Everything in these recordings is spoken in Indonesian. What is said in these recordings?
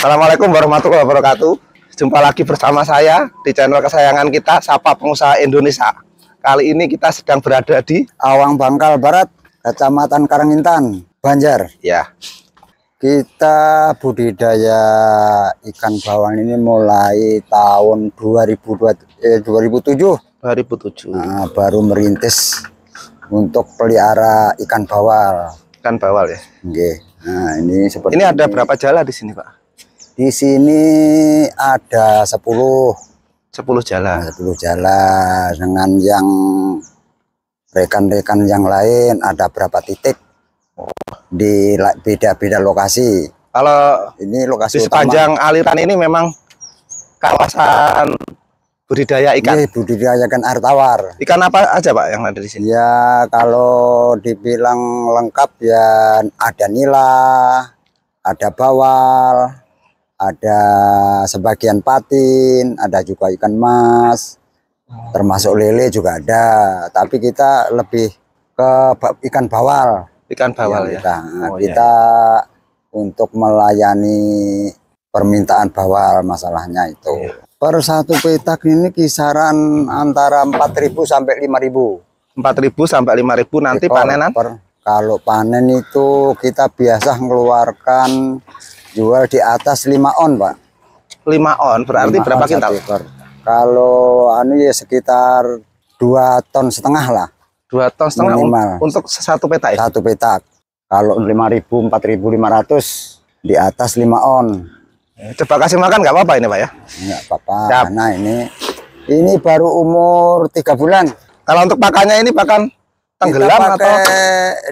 Assalamualaikum warahmatullahi wabarakatuh. Jumpa lagi bersama saya di channel kesayangan kita, Sapa Pengusaha Indonesia. Kali ini kita sedang berada di Awang Bangkal Barat, Kecamatan Karangintan, Banjar. ya. Kita budidaya ikan bawal ini mulai tahun 2007. 2007. Nah, baru merintis untuk pelihara ikan bawal. Ikan bawal ya. Oke. Nah, ini seperti ini ada berapa jala di sini, Pak? Di sini ada 10 jala. 10 jala dengan yang rekan-rekan yang lain ada berapa titik di beda-beda lokasi. Kalau ini lokasi di sepanjang aliran ini memang kawasan budidaya ikan. Budidayakan air tawar. Ikan apa aja, Pak, yang ada di sini? Ya, kalau dibilang lengkap ya ada nila, ada bawal, ada sebagian patin, ada juga ikan mas, termasuk lele juga ada. Tapi kita lebih ke ikan bawal. Ikan bawal ya. Kita untuk melayani permintaan bawal masalahnya itu. Iya. Per satu petak ini kisaran antara 4.000 sampai 5.000. 4.000 sampai 5.000 nanti panenan. Kalau panen itu kita biasa mengeluarkan jual di atas 5 on, Pak. 5 on berarti berapa kintal? Kalau anu ya sekitar 2,5 ton lah. 2,5 ton minimal. Untuk satu petak ya? Satu petak. Kalau 5.000, 4.500 di atas 5 on. Coba kasih makan nggak apa-apa ini, Pak ya? Nggak apa-apa. Nah, ini baru umur 3 bulan. Kalau untuk pakannya ini pakan tenggelam atau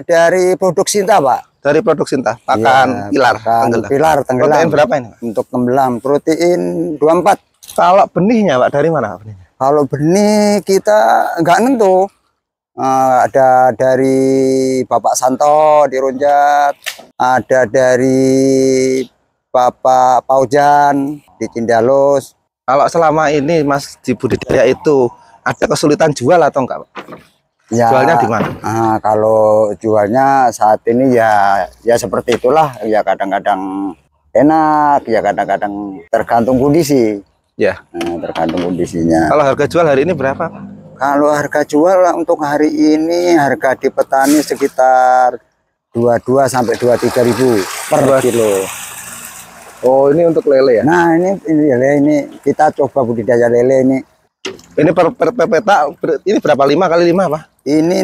dari produk Sinta, Pak? Dari produk Sinta, pakan pilar, tenggelam. Pilar tenggelam. Protein berapa ini, Pak? Untuk tenggelam protein 24. Kalau benihnya, Pak, dari mana benihnya? Kalau benih kita nggak nentu. Ada dari Bapak Santo di Ronjat, ada dari Bapak Paujan di Cindalus. Kalau selama ini Mas di budidaya itu ada kesulitan jual atau enggak, Pak? Ya, jualnya di mana? Kalau jualnya saat ini ya seperti itulah. Ya kadang-kadang enak, ya kadang-kadang tergantung kondisi. Ya. Tergantung kondisinya. Kalau harga jual hari ini berapa, Pak? Kalau harga jual untuk hari ini harga di petani sekitar 22 sampai 23.000 per kilo. Oh, ini untuk lele ya? Nah, ini lele ini kita coba budidaya lele ini. Ini per petak ini berapa? 5 kali 5 apa? Ini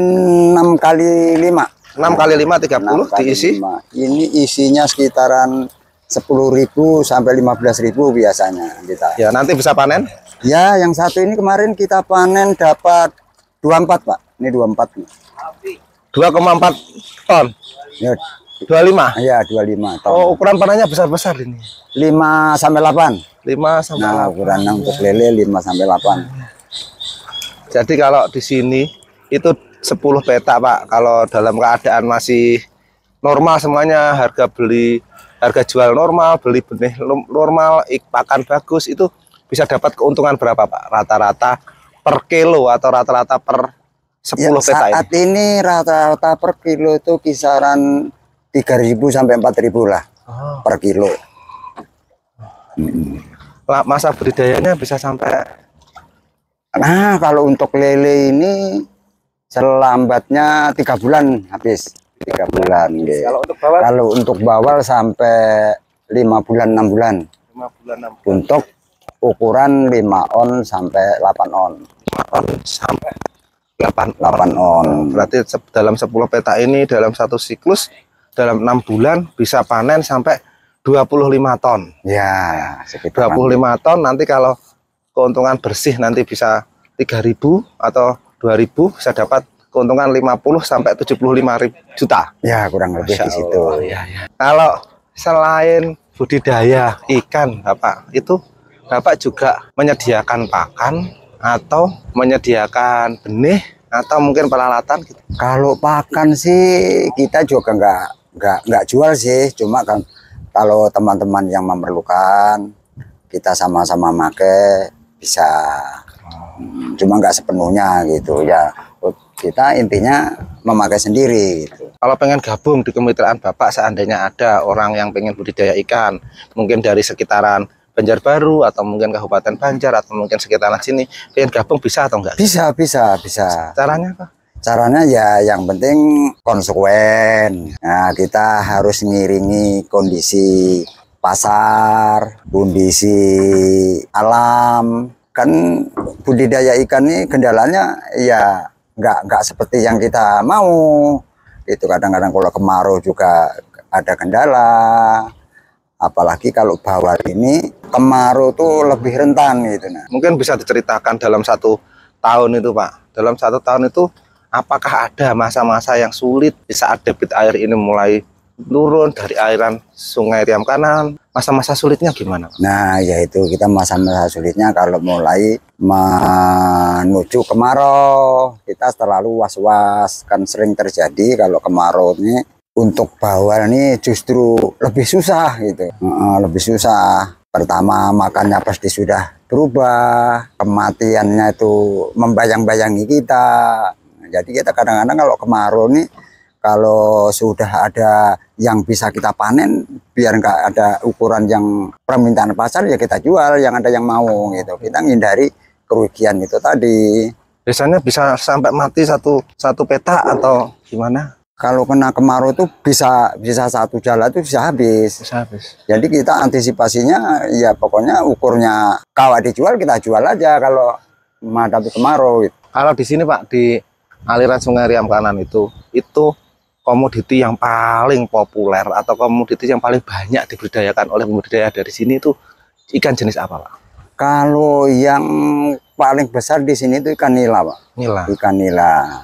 6 kali 5. 6 kali 5 30 diisi. 5. Ini isinya sekitaran 10.000 sampai 15.000 biasanya kita. Ya, nanti bisa panen? Ya, yang satu ini kemarin kita panen dapat 24, Pak. Ini 24 nih. 2,4 ton. Ya, 25. iya, 25 ton. Oh, ukuran panennya besar-besar ini. 5 sampai 8. 5 sampai 8. Nah, ukurannya untuk lele 5 sampai 8. Jadi kalau di sini itu 10 petak, Pak. Kalau dalam keadaan masih normal semuanya, harga jual normal, beli benih normal, pakan bagus, itu bisa dapat keuntungan berapa, Pak? Rata-rata per kilo atau rata-rata per 10 petak ini? Saat ini rata-rata per kilo itu kisaran 3.000 sampai 4.000 lah per kilo. Masa budidayanya bisa sampai? Nah, kalau untuk lele ini selambatnya 3 bulan habis. 3 bulan. Kalau untuk bawal sampai 5 bulan 6 bulan. 5 bulan 6 bulan. Untuk ukuran 5 on sampai 8 on. 5 on sampai 8 on. Berarti dalam 10 petak ini dalam satu siklus dalam 6 bulan bisa panen sampai 25 ton. Ya, sekitar 25 ton. Nanti kalau keuntungan bersih nanti bisa 3.000 atau 2.000 bisa dapat keuntungan 50 sampai 75 juta. Ya, kurang lebih di situ. Ya. Kalau selain budidaya ikan, Bapak, itu Bapak juga menyediakan pakan atau menyediakan benih atau mungkin peralatan gitu? Kalau pakan sih kita juga nggak jual sih, cuma kan kalau teman-teman yang memerlukan kita sama-sama make bisa. Cuma nggak sepenuhnya gitu ya. Kita intinya memakai sendiri gitu. Kalau pengen gabung di kemitraan Bapak, seandainya ada orang yang pengen budidaya ikan, mungkin dari sekitaran Banjarbaru atau mungkin Kabupaten Banjar atau mungkin sekitaran sini, pengen gabung bisa atau enggak? Bisa, bisa, bisa. Caranya apa? Caranya ya yang penting konsekuen. Nah, kita harus ngiringi kondisi pasar, kondisi alam. Kan budidaya ikan ini kendalanya ya nggak seperti yang kita mau. Itu kadang-kadang kalau kemarau juga ada kendala. Apalagi kalau bawal ini kemarau tuh lebih rentan gitu. Nah, Mungkin bisa diceritakan dalam 1 tahun itu Pak. Dalam 1 tahun itu apakah ada masa-masa yang sulit di saat debit air ini mulai turun dari aliran Sungai Riam Kanan? Masa-masa sulitnya gimana, Pak? nah yaitu kita masa-masa sulitnya kalau mulai menuju kemarau, kita terlalu was-was. Kan sering terjadi kalau kemarau ini untuk bawal ini justru lebih susah gitu. Lebih susah. Pertama makannya pasti sudah berubah, kematiannya itu membayang-bayangi kita. Jadi kita kadang-kadang kalau kemarau nih, kalau sudah ada yang bisa kita panen, biar nggak ada ukuran yang permintaan pasar ya kita jual, yang ada yang mau gitu. Kita menghindari kerugian itu tadi. Biasanya bisa sampai mati satu petak atau gimana? Kalau kena kemarau itu bisa satu jala itu bisa habis. Bisa habis. Jadi kita antisipasinya ya pokoknya ukurnya kalau dijual kita jual aja kalau menghadapi kemarau gitu. Kalau di sini Pak, di aliran Sungai Riam Kanan itu komoditi yang paling populer atau komoditi yang paling banyak dibudidayakan oleh pembudidaya dari sini itu ikan jenis apa Pak? Kalau yang paling besar di sini itu ikan nila, Pak. Nila. Ikan nila.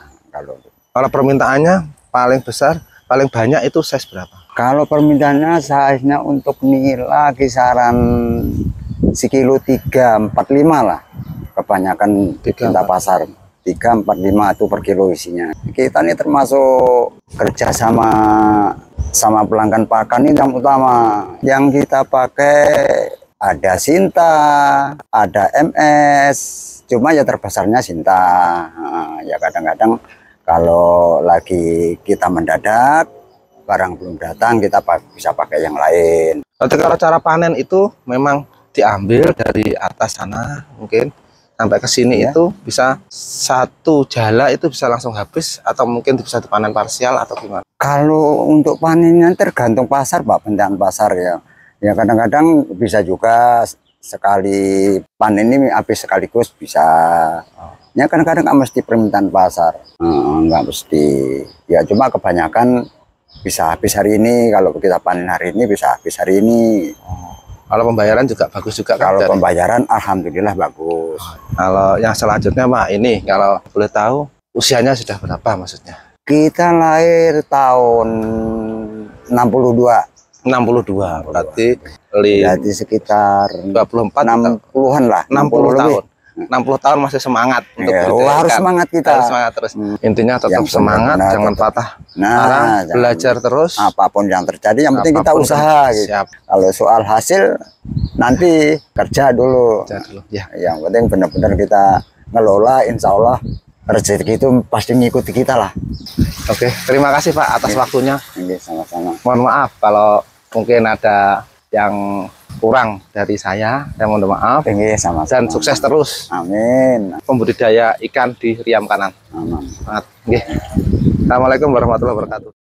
Kalau permintaannya paling besar, paling banyak itu size berapa? Kalau permintaannya size-nya untuk nila kisaran sekilo 345 lah. Kebanyakan kita pasar 345 itu per kilo isinya. Kita ini termasuk kerja sama pelanggan pakan ini yang utama. Yang kita pakai ada Sinta, ada MS, cuma ya terbesarnya Sinta. Ya kadang-kadang kalau lagi kita mendadak, barang belum datang, kita bisa pakai yang lain. Berarti kalau cara panen itu memang diambil dari atas sana mungkin sampai ke sini ya. Itu bisa satu jala itu bisa langsung habis atau mungkin bisa dipanen parsial atau gimana? Kalau untuk panennya tergantung pasar, Pak, pendataan pasar ya. Ya kadang-kadang bisa juga sekali panen ini habis sekaligus bisa. Ya kadang-kadang nggak mesti permintaan pasar, nggak mesti. Ya cuma kebanyakan bisa habis hari ini. Kalau kita panen hari ini bisa habis hari ini. Kalau pembayaran juga bagus juga. Kalau kan, pembayaran alhamdulillah bagus. Kalau yang selanjutnya Pak, ini kalau boleh tahu usianya sudah berapa maksudnya? Kita lahir tahun 62. 62, berarti Jadi sekitar 24 60-an lah. 60 lebih. tahun. 60 tahun masih semangat untuk Ya, budidaya harus ikan. semangat kita. Harus semangat terus. Intinya tetap Yang semangat, benar-benar jangan tetap. patah. Jangan. Belajar terus. Apapun yang terjadi, yang penting kita Apapun usaha. Gitu. Siap. Kalau soal hasil nanti kerja dulu. Kerja dulu. Ya. Yang penting benar-benar kita ngelola, insya Allah rezeki itu pasti ngikuti kita lah. Oke, terima kasih Pak atas waktunya. Ini sama-sama. Mohon maaf kalau mungkin ada yang kurang dari saya mohon maaf. Ini sama-sama. Dan sukses terus Amin. pembudidaya ikan di Riam Kanan. Amin. Semangat. Nggih. Assalamualaikum warahmatullahi wabarakatuh.